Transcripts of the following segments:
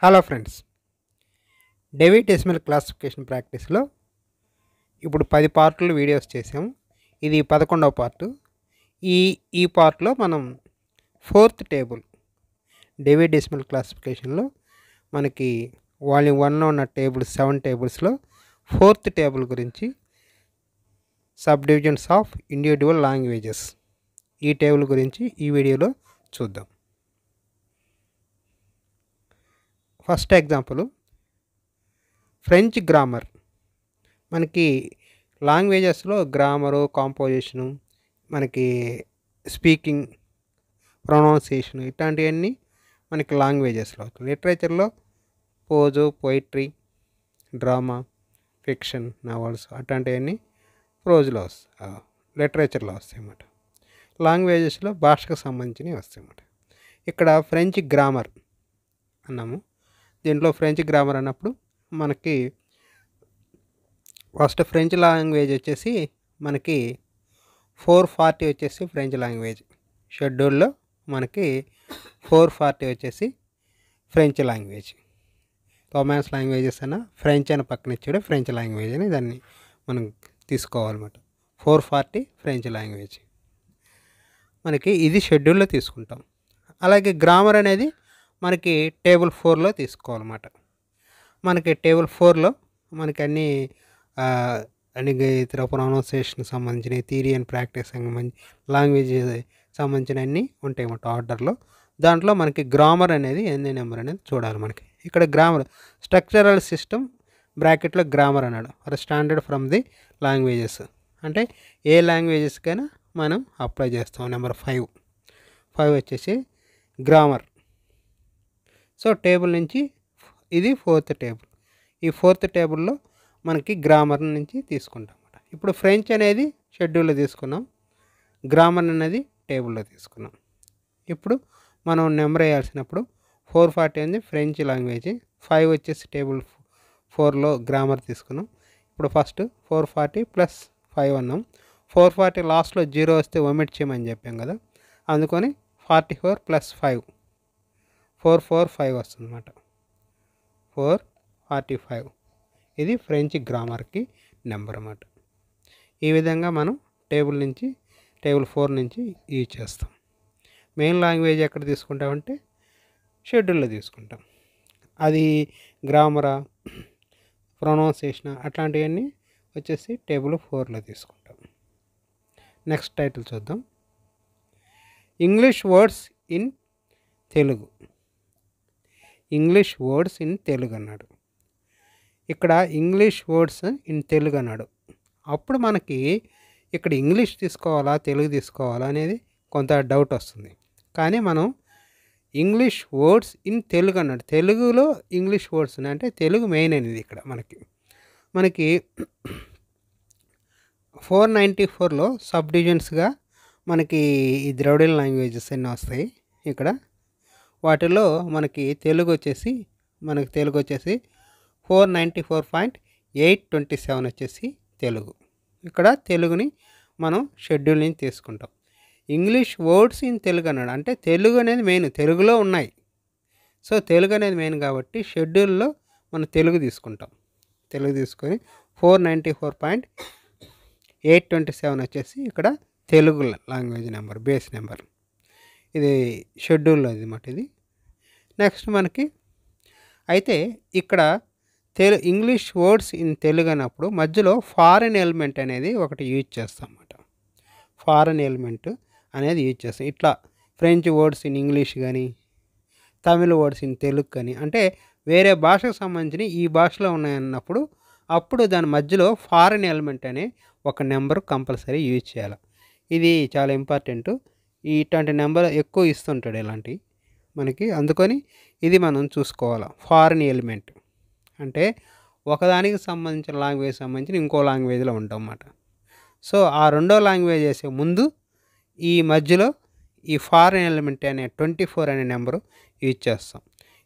Hello friends, David decimal classification ప్రాక్టీస్లో ఇప్పుడు 10 పార్ట్లు videos చేసాము. ఇది 11వ పార్టు. ఈ పార్ట్లో మనం ఫోర్త్ టేబుల్ డేవిడ్ డెసిమల్ క్లాసిఫికేషన్లో మనకి వాల్యూమ్ 1లో ఉన్న టేబుల్స్ 7 టేబుల్స్లో ఫోర్త్ టేబుల్ గురించి subdivisions of individual languages ఈ టేబుల్ గురించి ఈ వీడియోలో చూద్దాం. First example French grammar. మనకి లాంగ్వేజెస్లో గ్రామరు, కాంపోజిషను, మనకి స్పీకింగ్, ప్రొనౌన్సియేషన్ ఇట్లాంటివన్నీ మనకి లాంగ్వేజెస్లో. లిటరేచర్లో prose, poetry, drama, fiction, novels అట్లాంటివన్నీ ప్రోజ్లో వస్తాయి, లిటరేచర్లో వస్తాయి అన్నమాట. లాంగ్వేజెస్లో భాషకు సంబంధించినవి వస్తాయి అన్నమాట. ఇక్కడ ఫ్రెంచ్ గ్రామర్ అన్నాము. దీంట్లో ఫ్రెంచ్ గ్రామర్ అన్నప్పుడు మనకి ఫస్ట్ ఫ్రెంచ్ లాంగ్వేజ్ వచ్చేసి మనకి 440 వచ్చేసి ఫ్రెంచ్ లాంగ్వేజ్ షెడ్యూల్లో మనకి 440 వచ్చేసి ఫ్రెంచ్ లాంగ్వేజ్. రొమాన్స్ లాంగ్వేజెస్ అన్న ఫ్రెంచ్ అని పక్కన ఇచ్చాడు, ఫ్రెంచ్ లాంగ్వేజ్ అని దాన్ని మనం తీసుకోవాలన్నమాట. 440 ఫ్రెంచ్ లాంగ్వేజ్ మనకి ఇది షెడ్యూల్లో తీసుకుంటాం. అలాగే గ్రామర్ అనేది మనకి టేబుల్ 4లో తీసుకోవాలన్నమాట. మనకి టేబుల్ 4లో మనకి అన్ని ఇతర ప్రొనౌన్సియేషన్ సంబంధించిన థియరీ అండ్ ప్రాక్టీస్ లాంగ్వేజ్ సంబంధించిన అన్నీ ఉంటాయి అన్నమాట ఆర్డర్లో. దాంట్లో మనకి గ్రామర్ అనేది ఎన్ని నెంబర్ అనేది చూడాలి. మనకి ఇక్కడ గ్రామర్ స్ట్రక్చరల్ సిస్టమ్ బ్రాకెట్లో గ్రామర్ అన్నాడు. For standard from the languages అంటే ఏ లాంగ్వేజెస్కైనా మనం అప్లై చేస్తాం. నెంబర్ 5 వచ్చేసి గ్రామర్. సో టేబుల్ నుంచి ఇది ఫోర్త్ టేబుల్. ఈ ఫోర్త్ టేబుల్లో మనకి గ్రామర్ నుంచి తీసుకుంటాం అన్నమాట. ఇప్పుడు ఫ్రెంచ్ అనేది షెడ్యూల్లో తీసుకున్నాం, గ్రామర్ అనేది టేబుల్లో తీసుకున్నాం. ఇప్పుడు మనం నెంబర్ వేయాల్సినప్పుడు 440 అనేది ఫ్రెంచ్ లాంగ్వేజ్, 5 వచ్చేసి టేబుల్ 4లో గ్రామర్ తీసుకున్నాం. ఇప్పుడు ఫస్ట్ 440 ప్లస్ 5 అన్నాం. 440 లాస్ట్లో 0 వస్తే ఒమిట్ చేయమని చెప్పాం కదా, అందుకని 44 ప్లస్ 5 445 వస్తుంది అన్నమాట. 445 ఇది ఫ్రెంచ్ గ్రామర్కి నెంబర్ అన్నమాట. ఈ విధంగా మనం టేబుల్ 4 నుంచి యూజ్ చేస్తాం. మెయిన్ లాంగ్వేజ్ ఎక్కడ తీసుకుంటామంటే షెడ్యూల్లో తీసుకుంటాం. అది గ్రామరా, ప్రొనౌన్సియేషన్ అట్లాంటివన్నీ వచ్చేసి టేబుల్ 4లో తీసుకుంటాం. నెక్స్ట్ టైటిల్ చూద్దాం. English words in Telugu. English words in Telugu అన్నాడు. ఇక్కడ ఇంగ్లీష్ వర్డ్స్ ఇన్ తెలుగు అన్నాడు. అప్పుడు మనకి ఇక్కడ ఇంగ్లీష్ తీసుకోవాలా తెలుగు తీసుకోవాలా అనేది కొంత డౌట్ వస్తుంది. కానీ మనం ఇంగ్లీష్ వర్డ్స్ ఇన్ తెలుగు అన్నాడు. తెలుగులో ఇంగ్లీష్ వర్డ్స్ ఉన్నాయి అంటే తెలుగు మెయిన్ అనేది ఇక్కడ మనకి 494లో సబ్ డివిజన్స్గా మనకి ఈ ద్రవిడియన్ లాంగ్వేజెస్ అన్నీ వస్తాయి. ఇక్కడ వాటిలో మనకి తెలుగు వచ్చేసి 494.827 వచ్చేసి తెలుగు. ఇక్కడ తెలుగుని మనం షెడ్యూల్ నుంచి తీసుకుంటాం. ఇంగ్లీష్ వర్డ్స్ ఇన్ తెలుగు అన్నాడు అంటే తెలుగు అనేది మెయిన్, తెలుగులో ఉన్నాయి. సో తెలుగు అనేది మెయిన్ కాబట్టి షెడ్యూల్లో మనం తెలుగు తీసుకుంటాం. తెలుగు తీసుకొని 494.827 వచ్చేసి ఇక్కడ Telugu language number, base number. ఇది షెడ్యూల్లో ఇది మాట. ఇది నెక్స్ట్ మనకి అయితే ఇక్కడ ఇంగ్లీష్ వర్డ్స్ ఇన్ తెలుగు అన్నప్పుడు మధ్యలో ఫారెన్ ఎలిమెంట్ అనేది ఒకటి యూజ్ చేస్తాం అన్నమాట. ఫారెన్ ఎలిమెంట్ అనేది యూజ్ చేస్తాం. ఇట్లా ఫ్రెంచ్ వర్డ్స్ ఇన్ ఇంగ్లీష్ కానీ, తమిళ వర్డ్స్ ఇన్ తెలుగు కానీ, అంటే వేరే భాషకు సంబంధించిన ఈ భాషలో ఉన్నాయన్నప్పుడు అప్పుడు దాని మధ్యలో ఫారెన్ ఎలిమెంట్ అనే ఒక నెంబర్ కంపల్సరీ యూజ్ చేయాలి. ఇది చాలా ఇంపార్టెంట్. ఇట్లాంటి నెంబర్ ఎక్కువ ఇస్తుంటాడు ఇలాంటివి మనకి, అందుకని ఇది మనం చూసుకోవాలి. ఫారెన్ ఎలిమెంట్ అంటే ఒకదానికి సంబంధించిన లాంగ్వేజ్ సంబంధించిన ఇంకో లాంగ్వేజ్లో ఉంటాం అన్నమాట. సో ఆ రెండో లాంగ్వేజ్ చేసే ముందు ఈ మధ్యలో ఈ ఫారెన్ ఎలిమెంట్ అనే 24 అనే నెంబరు యూజ్ చేస్తాం.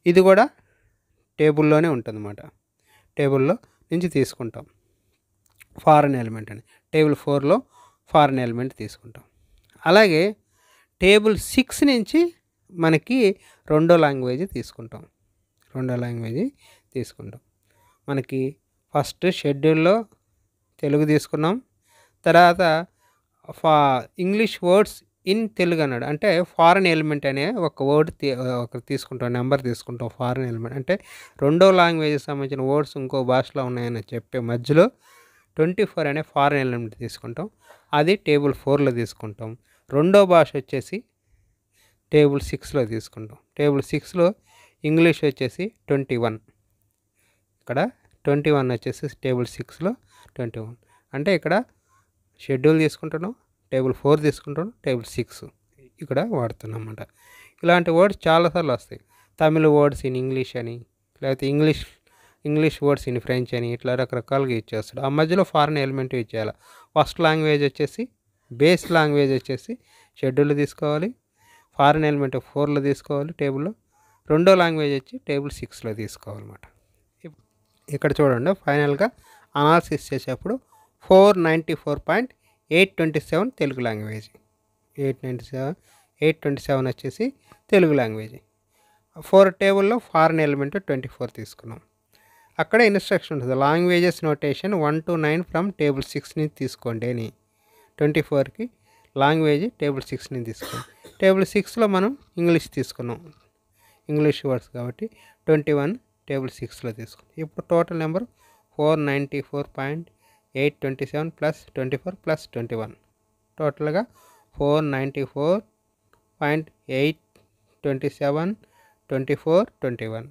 ఇది కూడా టేబుల్లోనే ఉంటుందన్నమాట. టేబుల్లో నుంచి తీసుకుంటాం ఫారెన్ ఎలిమెంట్ అని. టేబుల్ 4లో ఫారెన్ ఎలిమెంట్ తీసుకుంటాం. అలాగే టేబుల్ 6 నుంచి మనకి రెండో లాంగ్వేజ్ తీసుకుంటాం. రెండో లాంగ్వేజ్ తీసుకుంటాం. మనకి ఫస్ట్ షెడ్యూల్లో తెలుగు తీసుకున్నాం. తర్వాత ఇంగ్లీష్ వర్డ్స్ ఇన్ తెలుగు అన్నాడు. అంటే ఫారెన్ ఎలిమెంట్ అనే ఒక వర్డ్ తీసుకుంటాం, నెంబర్ తీసుకుంటాం. ఫారెన్ ఎలిమెంట్ అంటే రెండో లాంగ్వేజ్కి సంబంధించిన వర్డ్స్ ఇంకో భాషలో ఉన్నాయని చెప్పే మధ్యలో 24 అనే ఫారెన్ ఎలిమెంట్ తీసుకుంటాం. అది టేబుల్ 4లో తీసుకుంటాం. రెండో భాష వచ్చేసి టేబుల్ 6లో తీసుకుంటాం. టేబుల్ 6లో ఇంగ్లీష్ వచ్చేసి 21. ఇక్కడ 21 వచ్చేసి టేబుల్ 6లో 21. అంటే ఇక్కడ షెడ్యూల్ తీసుకుంటున్నాం, టేబుల్ 4 తీసుకుంటున్నాం, టేబుల్ 6 ఇక్కడ వాడుతున్నాం అన్నమాట. ఇలాంటి వర్డ్స్ చాలాసార్లు వస్తాయి. తమిళ వర్డ్స్ ఇన్ ఇంగ్లీష్ అని, లేకపోతే ఇంగ్లీష్ వర్డ్స్ ఇన్ ఫ్రెంచ్ అని, ఇట్లా రకరకాలుగా యూజ్ చేస్తాడు. ఆ మధ్యలో ఫారెన్ ఎలిమెంట్ యూజ్ చేయాలి. ఫస్ట్ లాంగ్వేజ్ వచ్చేసి బేస్ లాంగ్వేజ్ వచ్చేసి షెడ్యూల్ తీసుకోవాలి, ఫారెన్ ఎలిమెంట్ 4లో తీసుకోవాలి టేబుల్లో, రెండో లాంగ్వేజ్ వచ్చి టేబుల్ 6లో తీసుకోవాలన్నమాట. ఇక్కడ చూడండి, ఫైనల్గా అనాలిసిస్ చేసేప్పుడు 494.827 తెలుగు లాంగ్వేజ్, 827 వచ్చేసి తెలుగు లాంగ్వేజ్. 4 టేబుల్లో ఫారెన్ ఎలిమెంట్ 24 తీసుకున్నాం. అక్కడ ఇన్స్ట్రక్షన్ ఉంటుంది, languages notation 1 to 9 from table 6 నుంచి తీసుకోండి అని. 24కి లాంగ్వేజ్ టేబుల్ 6 నుంచి తీసుకోండి. టేబుల్ 6లో మనం ఇంగ్లీష్ తీసుకున్నాం, ఇంగ్లీష్ వర్డ్స్ కాబట్టి 21 టేబుల్ 6లో తీసుకున్నాం. ఇప్పుడు టోటల్ నెంబర్ 494.827 ప్లస్ 24 ప్లస్ 21, టోటల్గా 494.827 24 21.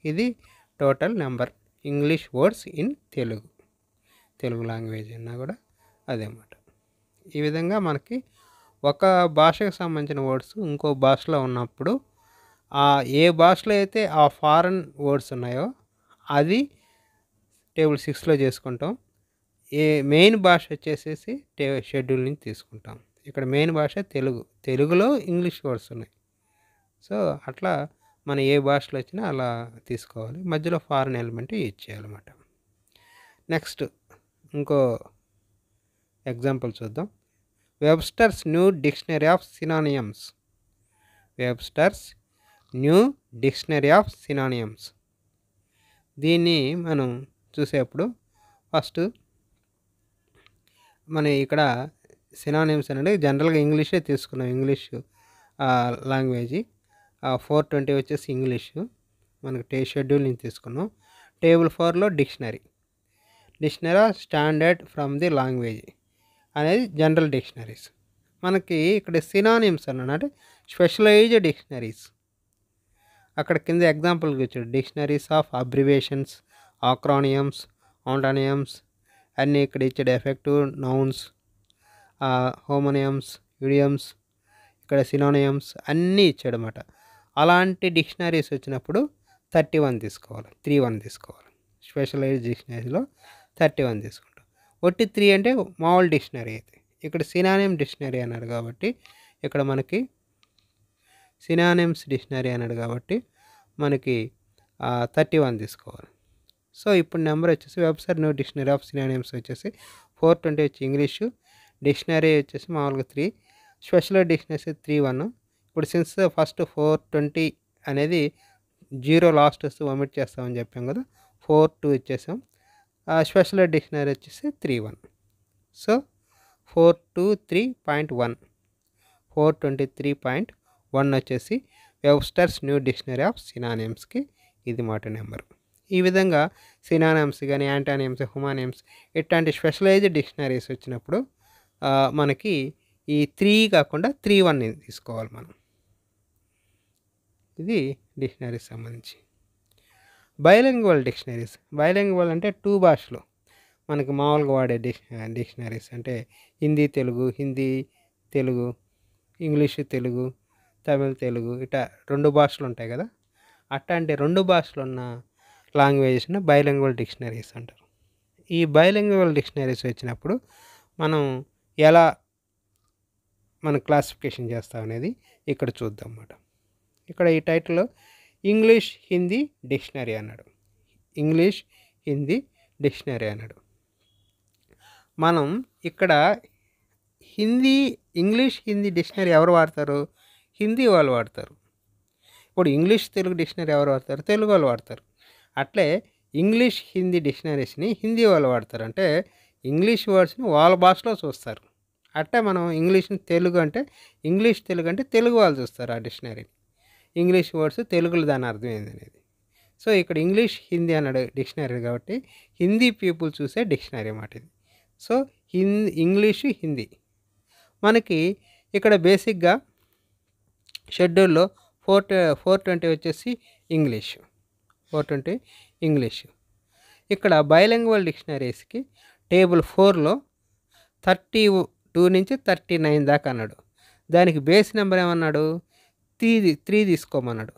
ఇది total number English words in Telugu language అన్నా కూడా అదేమాట. ఈ విధంగా మనకి ఒక భాషకు సంబంధించిన వర్డ్స్ ఇంకో భాషలో ఉన్నప్పుడు ఏ భాషలో అయితే ఆ ఫారెన్ వర్డ్స్ ఉన్నాయో అది టేబుల్ 6లో చేసుకుంటాం. మెయిన్ భాష వచ్చేసేసి షెడ్యూల్ నుంచి తీసుకుంటాం. ఇక్కడ మెయిన్ భాష తెలుగులో ఇంగ్లీష్ వర్డ్స్ ఉన్నాయి. సో అట్లా మనం ఏ భాషలో వచ్చినా అలా తీసుకోవాలి, మధ్యలో ఫారెన్ ఎలిమెంట్ యూజ్ చేయాలన్నమాట. నెక్స్ట్ ఇంకో ఎగ్జాంపుల్ చూద్దాం. Webster's new dictionary of synonyms. Webster's new dictionary of synonyms. దీన్ని మనం చూసేప్పుడు ఫస్ట్ మనం ఇక్కడ సినానిమ్స్ అనేది జనరల్గా ఇంగ్లీషే తీసుకున్నాం. ఇంగ్లీష్ లాంగ్వేజ్ 420 వచ్చేసి ఇంగ్లీషు మనకి షెడ్యూల్ నుంచి తీసుకున్నాం. టేబుల్ 4లో dictionary standard from the language అనేది జనరల్ డిక్షనరీస్. మనకి ఇక్కడ సినానిమ్స్ అంటే స్పెషలైజ్డ్ డిక్షనరీస్. అక్కడ కింద ఎగ్జాంపుల్కి వచ్చాడు, డిక్షనరీస్ ఆఫ్ అబ్రివేషన్స్, ఆక్రానియమ్స్, ఆంటానియమ్స్ అన్నీ ఇక్కడ ఇచ్చాడు. ఎఫెక్టివ్ నౌన్స్, హోమోనియమ్స్, ఇడియమ్స్, ఇక్కడ సినోనియమ్స్ అన్నీ ఇచ్చాడు అన్నమాట. అలాంటి డిక్షనరీస్ వచ్చినప్పుడు 31 తీసుకోవాలి, 31 తీసుకోవాలి. స్పెషలైజ్డ్ డిక్షనరీలో 31 తీసుకుంటాం. 3 అంటే మామూలు డిక్షనరీ అయితే, ఇక్కడ సినానిమ్ డిక్షనరీ అన్నాడు కాబట్టి ఇక్కడ మనకి సినానిమ్స్ డిక్షనరీ అన్నాడు కాబట్టి మనకి 31 తీసుకోవాలి. సో ఇప్పుడు నెంబర్ వచ్చేసి website new dictionary of synonyms వచ్చేసి 420 వచ్చి ఇంగ్లీషు, డిక్షనరీ వచ్చేసి మామూలుగా 3, స్పెషల్ డిక్షనరీస్ 31. ఇప్పుడు సిన్స్ ఫస్ట్ 420 అనేది 0 లాస్ట్ వస్తే ఒమిట్ చేస్తామని చెప్పాం కదా, 42 ఇచ్చేసాం. స్పెషల్ డిక్షనరీ వచ్చేసి 31. సో 423.1, 423.1 వచ్చేసి వెబ్స్టర్స్ న్యూ డిక్షనరీ ఆఫ్ సినానిమ్స్కి ఇది మాట నెంబరు. ఈ విధంగా సినానిమ్స్ కానీ యాంటానిమ్స్, హోమోనిమ్స్ ఇట్లాంటి స్పెషలైజ్డ్ డిక్షనరీస్ వచ్చినప్పుడు మనకి ఈ 3 కాకుండా 31 తీసుకోవాలి మనం. ఇది డిక్షనరీస్ సంబంధించి. Bilingual dictionaries. బైలింగ్వల్ అంటే 2 భాషలు మనకి మామూలుగా వాడే డిక్షనరీస్ అంటే హిందీ తెలుగు, హిందీ తెలుగు, ఇంగ్లీషు తెలుగు, తమిళ్ తెలుగు, ఇట్లా 2 భాషలు ఉంటాయి కదా, అట్లాంటి 2 భాషలు ఉన్న లాంగ్వేజెస్ని బైలింగ్వల్ డిక్షనరీస్ అంటారు. ఈ బైలింగ్వల్ డిక్షనరీస్ వచ్చినప్పుడు మనం ఎలా మనం క్లాసిఫికేషన్ చేస్తాం అనేది ఇక్కడ చూద్దాం అన్నమాట. ఇక్కడ ఈ టైటిల్లో ఇంగ్లీష్ హిందీ డిక్షనరీ అన్నాడు, ఇంగ్లీష్ హిందీ డిక్షనరీ అన్నాడు. మనం ఇక్కడ ఇంగ్లీష్ హిందీ డిక్షనరీ ఎవరు వాడతారు? హిందీ వాళ్ళు వాడతారు. ఇప్పుడు ఇంగ్లీష్ తెలుగు డిక్షనరీ ఎవరు వాడతారు? తెలుగు వాళ్ళు వాడతారు. అట్లే ఇంగ్లీష్ హిందీ డిక్షనరీస్ని హిందీ వాళ్ళు వాడతారు. అంటే ఇంగ్లీష్ వర్డ్స్ని వాళ్ళ భాషలో చూస్తారు. అట్టే మనం ఇంగ్లీష్ని తెలుగు అంటే ఇంగ్లీష్ తెలుగు అంటే తెలుగు వాళ్ళు చూస్తారు ఆ డిక్షనరీని. ఇంగ్లీష్ వర్డ్స్ తెలుగులో దాని అర్థం ఏందనేది. సో ఇక్కడ ఇంగ్లీష్ హిందీ అన్నాడు డిక్షనరీ కాబట్టి హిందీ పీపుల్ చూసే డిక్షనరీ అన్నమాట ఇది. సో ఇంగ్లీషు హిందీ మనకి ఇక్కడ బేసిక్గా షెడ్యూల్లో 420 వచ్చేసి ఇంగ్లీషు, 420 ఇంగ్లీషు. ఇక్కడ బైలింగ్వల్ డిక్షనరీస్కి టేబుల్ 4లో 32 నుంచి 39 దాకా అన్నాడు. దానికి బేస్ నెంబర్ ఏమన్నాడు? 3 తీసుకోమన్నాడు.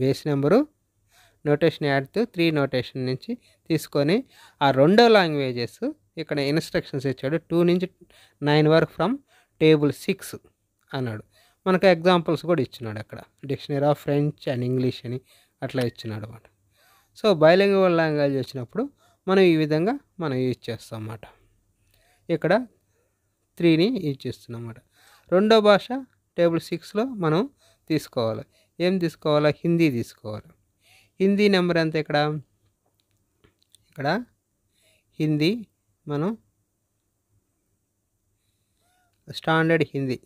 Base number notation add to 3 notation నుంచి తీసుకొని ఆ రెండో లాంగ్వేజెస్ ఇక్కడ ఇన్స్ట్రక్షన్స్ ఇచ్చాడు. 2 నుంచి 9 వరకు ఫ్రమ్ టేబుల్ 6 అన్నాడు. మనకు ఎగ్జాంపుల్స్ కూడా ఇచ్చినాడు అక్కడ. Dictionary of French and English అని అట్లా ఇచ్చినాడు అన్నమాట. సో బైలింగ్వల్ లాంగ్వేజ్ వచ్చినప్పుడు మనం ఈ విధంగా మనం యూజ్ చేస్తాం అన్నమాట. ఇక్కడ 3ని యూజ్ చేస్తున్నాం అన్నమాట. రెండో భాష టేబుల్ 6లో మనం తీసుకోవాలి. ఏం తీసుకోవాలా? హిందీ తీసుకోవాలి. హిందీ నెంబర్ ఎంత ఇక్కడ హిందీ మనం స్టాండర్డ్ హిందీ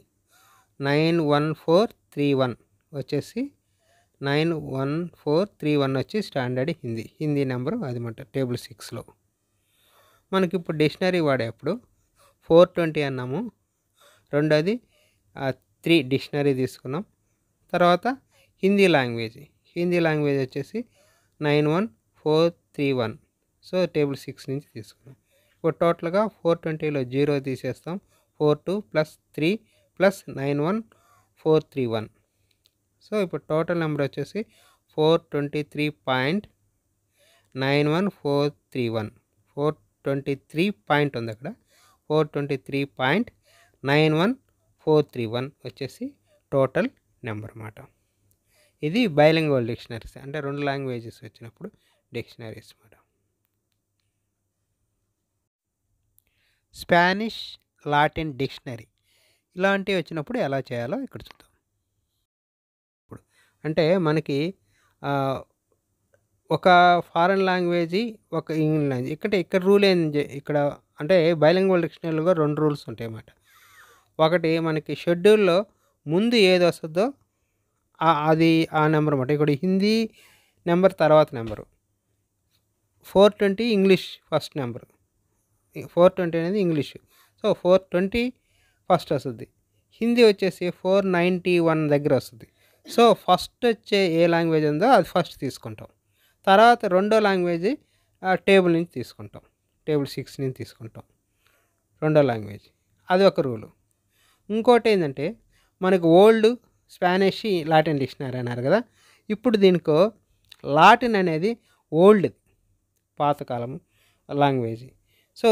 91431 వచ్చేసి 91431 వచ్చి స్టాండర్డ్ హిందీ నెంబరు అది మాట టేబుల్ 6లో. మనకి ఇప్పుడు డిక్షనరీ వాడేప్పుడు 420 అన్నాము. రెండోది 3 డిక్షనరీ తీసుకున్నాం. తర్వాత హిందీ లాంగ్వేజ్ వచ్చేసి 91431. సో టేబుల్ 6 నుంచి తీసుకున్నాం. ఇప్పుడు టోటల్గా 420లో 0 తీసేస్తాం. 42 + 3 + 91431. సో ఇప్పుడు టోటల్ నెంబర్ వచ్చేసి 423.91431. 423 పాయింట్ ఉంది అక్కడ. 423.91431 వచ్చేసి టోటల్ నెంబర్ అన్నమాట. ఇది బైలింగ్వల్ డిక్షనరీస్ అంటే 2 లాంగ్వేజెస్ వచ్చినప్పుడు డిక్షనరీస్ అన్నమాట. స్పానిష్ లాటిన్ డిక్షనరీ ఇలాంటివి వచ్చినప్పుడు ఎలా చేయాలో ఇక్కడ చూద్దాం. ఇప్పుడు అంటే మనకి ఒక ఫారెన్ లాంగ్వేజ్ ఒక ఇంగ్లీష్ లాంగ్వేజ్ ఇక్కడ రూల్ ఏంది ఇక్కడ అంటే బైలింగ్వల్ డిక్షనరీలో 2 రూల్స్ ఉంటాయి అన్నమాట. ఒకటి మనకి షెడ్యూల్లో ముందు ఏది వస్తుందో అది ఆ నెంబర్ అన్నమాట. ఇక్కడ హిందీ నెంబర్ తర్వాత నెంబరు 420 ఇంగ్లీష్ ఫస్ట్ నెంబరు 420 అనేది ఇంగ్లీషు. సో 420 ఫస్ట్ వస్తుంది. హిందీ వచ్చేసి 491 దగ్గర వస్తుంది. సో ఫస్ట్ వచ్చే ఏ లాంగ్వేజ్ ఉందో అది ఫస్ట్ తీసుకుంటాం. తర్వాత రెండో లాంగ్వేజ్ టేబుల్ నుంచి తీసుకుంటాం. టేబుల్ 6 నుంచి తీసుకుంటాం రెండో లాంగ్వేజ్. అది ఒక రూలు. ఇంకోటి ఏంటంటే మనకు ఓల్డ్ స్పానిష్ లాటిన్ డిక్షనరీ అన్నారు కదా. ఇప్పుడు దీనికో లాటిన్ అనేది ఓల్డ్ పాతకాలం language. So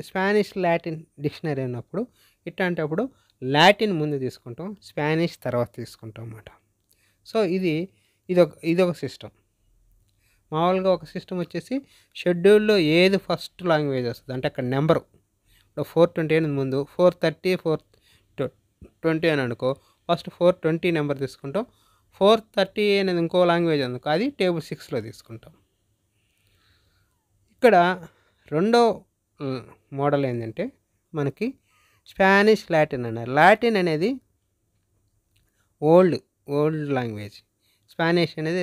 Spanish Latin dictionary అన్నప్పుడు ఇట్లాంటప్పుడు లాటిన్ ముందు తీసుకుంటాం, స్పానిష్ తర్వాత తీసుకుంటాం అన్నమాట. సో ఇదొక సిస్టమ్. మామూలుగా ఒక సిస్టమ్ వచ్చేసి షెడ్యూల్లో ఏది ఫస్ట్ లాంగ్వేజ్ వస్తుంది అంటే అక్కడ నెంబరు ఇప్పుడు 420 అనేది ముందు 430 420 అని అనుకో, ఫస్ట్ 420 నెంబర్ తీసుకుంటాం. 430 అనేది ఇంకో లాంగ్వేజ్ అనుకో అది టేబుల్ 6లో తీసుకుంటాం. ఇక్కడ రెండో మోడల్ ఏంటంటే మనకి స్పానిష్ లాటిన్ అన్నారు. లాటిన్ అనేది ఓల్డ్ లాంగ్వేజ్, స్పానిష్ అనేది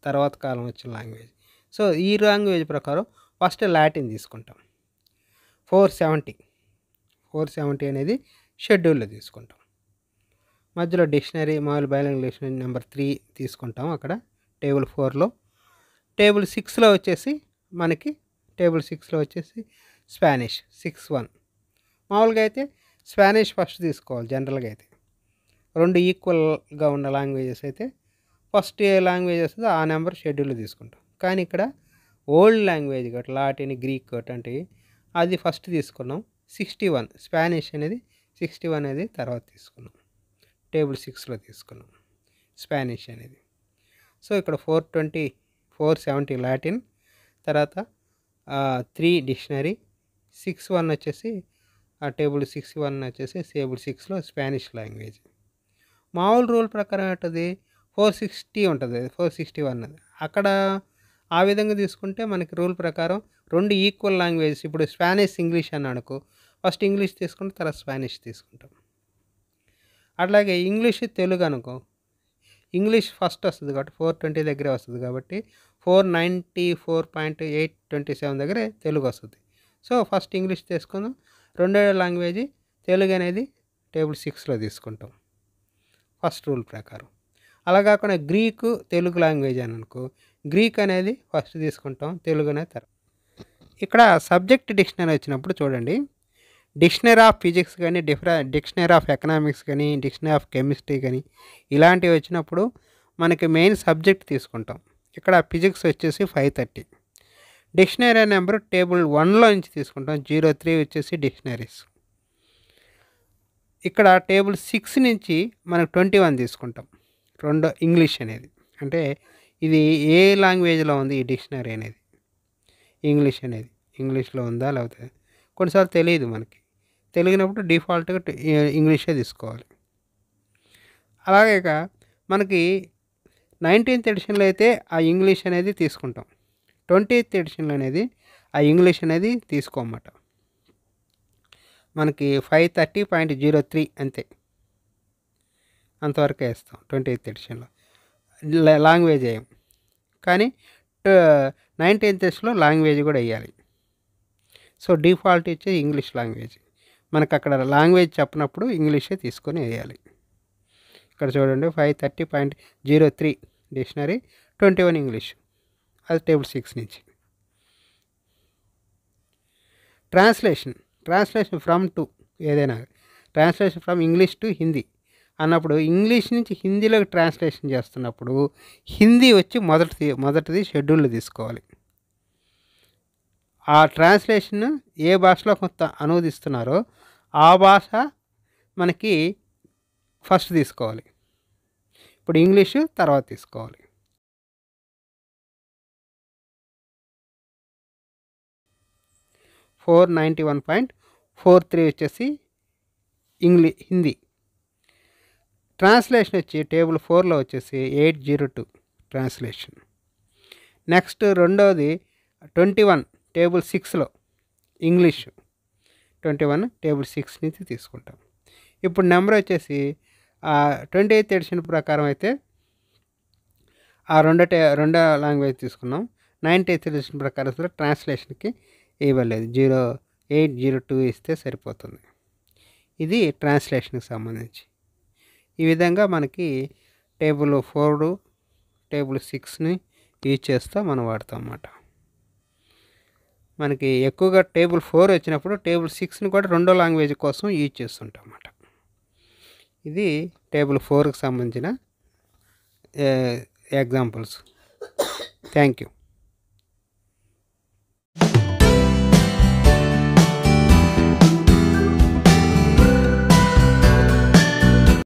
తర్వాత కాలం వచ్చిన లాంగ్వేజ్. సో ఈ లాంగ్వేజ్ ప్రకారం ఫస్ట్ లాటిన్ తీసుకుంటాం. 470 అనేది షెడ్యూల్లో తీసుకుంటాం. మధ్యలో డిక్షనరీ మామూలు బైలింగ్వల్ డిక్షనరీ నెంబర్ 3 తీసుకుంటాం అక్కడ టేబుల్ 4లో. టేబుల్ 6లో వచ్చేసి మనకి స్పానిష్ 61. మామూలుగా అయితే స్పానిష్ ఫస్ట్ తీసుకోవాలి జనరల్గా అయితే. 2 ఈక్వల్గా ఉన్న లాంగ్వేజెస్ అయితే ఫస్ట్ ఏ లాంగ్వేజ్ వస్తుందో ఆ నెంబర్ షెడ్యూల్లో తీసుకుంటాం. కానీ ఇక్కడ ఓల్డ్ లాంగ్వేజ్ గట్రా లాటిన్ గ్రీక్ అటువంటివి అది ఫస్ట్ తీసుకున్నాం. 61 స్పానిష్ అనేది 61 అనేది తర్వాత తీసుకున్నాం. టేబుల్ 6లో తీసుకున్నాం స్పానిష్ అనేది. సో ఇక్కడ 470 లాటిన్, తర్వాత 3 డిక్షనరీ, 61 వచ్చేసి ఆ టేబుల్ 61 వచ్చేసి టేబుల్ 6లో స్పానిష్ లాంగ్వేజ్. మామూలు రూల్ ప్రకారం ఏంటది 460 ఉంటుంది, 461 అది. అక్కడ ఆ విధంగా తీసుకుంటే మనకి రూల్ ప్రకారం 2 ఈక్వల్ లాంగ్వేజెస్, ఇప్పుడు స్పానిష్ ఇంగ్లీష్ అని అనుకో, ఫస్ట్ ఇంగ్లీష్ తీసుకుంటే తర్వాత స్పానిష్ తీసుకుంటాం. అట్లాగే ఇంగ్లీష్ తెలుగు అనుకో, ఇంగ్లీష్ ఫస్ట్ వస్తుంది కాబట్టి 420 దగ్గరే వస్తుంది కాబట్టి 494.827 దగ్గరే తెలుగు వస్తుంది. సో ఫస్ట్ ఇంగ్లీష్ తీసుకుందాం, రెండో లాంగ్వేజ్ తెలుగు అనేది టేబుల్ 6లో తీసుకుంటాం ఫస్ట్ రూల్ ప్రకారం. అలా కాకుండా గ్రీకు తెలుగు లాంగ్వేజ్ అని అనుకో, గ్రీక్ అనేది ఫస్ట్ తీసుకుంటాం, తెలుగు అనేది తర్వాత. ఇక్కడ సబ్జెక్ట్ డిక్షనరీ వచ్చినప్పుడు చూడండి, డిక్షనరీ ఆఫ్ ఫిజిక్స్ కానీ, డిక్షనరీ ఆఫ్ ఎకనామిక్స్ కానీ, డిక్షనరీ ఆఫ్ కెమిస్ట్రీ కానీ ఇలాంటివి వచ్చినప్పుడు మనకి మెయిన్ సబ్జెక్ట్ తీసుకుంటాం. ఇక్కడ ఫిజిక్స్ వచ్చేసి 530. డిక్షనరీ నెంబర్ టేబుల్ 1లో నుంచి తీసుకుంటాం, 03 వచ్చేసి డిక్షనరీస్. ఇక్కడ టేబుల్ 6 నుంచి మనకు 21 తీసుకుంటాం, రెండో ఇంగ్లీష్ అనేది. అంటే ఇది ఏ లాంగ్వేజ్లో ఉంది ఈ డిక్షనరీ అనేది, ఇంగ్లీష్ అనేది ఇంగ్లీష్లో ఉందా లేకపోతే కొన్నిసార్లు తెలియదు మనకి, తెలియనప్పుడు డిఫాల్ట్గా ఇంగ్లీషే తీసుకోవాలి. అలాగే మనకి 19th ఎడిషన్లో అయితే ఆ ఇంగ్లీష్ అనేది తీసుకుంటాం, 20th ఎడిషన్లో అనేది ఆ ఇంగ్లీష్ అనేది తీసుకోమాట. మనకి 530.03 అంతే, అంతవరకే వేస్తాం 20th ఎడిషన్లో, లాంగ్వేజ్ వేయం. కానీ 19th ఎడిషన్లో లాంగ్వేజ్ కూడా వేయాలి. సో డిఫాల్ట్ ఇచ్చే ఇంగ్లీష్ లాంగ్వేజ్, మనకు అక్కడ లాంగ్వేజ్ చెప్పినప్పుడు ఇంగ్లీషే తీసుకొని వేయాలి. ఇక్కడ చూడండి 530.03 డిక్షనరీ, 21 ఇంగ్లీష్, అది టేబుల్ 6 నుంచి. ట్రాన్స్లేషన్ ఫ్రమ్ టు, ఏదైనా translation from English to Hindi అన్నప్పుడు, ఇంగ్లీష్ నుంచి హిందీలోకి ట్రాన్స్లేషన్ చేస్తున్నప్పుడు హిందీ వచ్చి మొదటిది షెడ్యూల్ తీసుకోవాలి. ఆ ట్రాన్స్లేషన్ ఏ భాషలో కొంత అనువదిస్తున్నారో ఆ భాష మనకి ఫస్ట్ తీసుకోవాలి. ఇప్పుడు ఇంగ్లీషు తర్వాత తీసుకోవాలి. $491.43 వచ్చేసి హిందీ. ట్రాన్స్లేషన్ వచ్చి టేబుల్ 4లో వచ్చేసి 802 ట్రాన్స్లేషన్. నెక్స్ట్ రెండవది 21 టేబుల్ 6లో ఇంగ్లీష్, 21 టేబుల్ 6 నుంచి తీసుకుంటాం. ఇప్పుడు నెంబర్ వచ్చేసి 28th ఎడిషన్ ప్రకారం అయితే ఆ రెండో లాంగ్వేజ్ తీసుకున్నాం. 19th ఎడిషన్ ప్రకారం ట్రాన్స్లేషన్కి ఇవ్వలేదు, 0802 ఇస్తే సరిపోతుంది. ఇది ట్రాన్స్లేషన్కి సంబంధించి. ఈ విధంగా మనకి టేబుల్ 4 టేబుల్ 6ని యూజ్ చేస్తూ మనం వాడతాం అన్నమాట. మనకి ఎక్కువగా టేబుల్ 4 వచ్చినప్పుడు టేబుల్ 6ని కూడా రెండో లాంగ్వేజ్ కోసం యూజ్ చేస్తుంటాం అన్నమాట. ఇది టేబుల్ 4కి సంబంధించిన ఎగ్జాంపుల్స్. Thank you.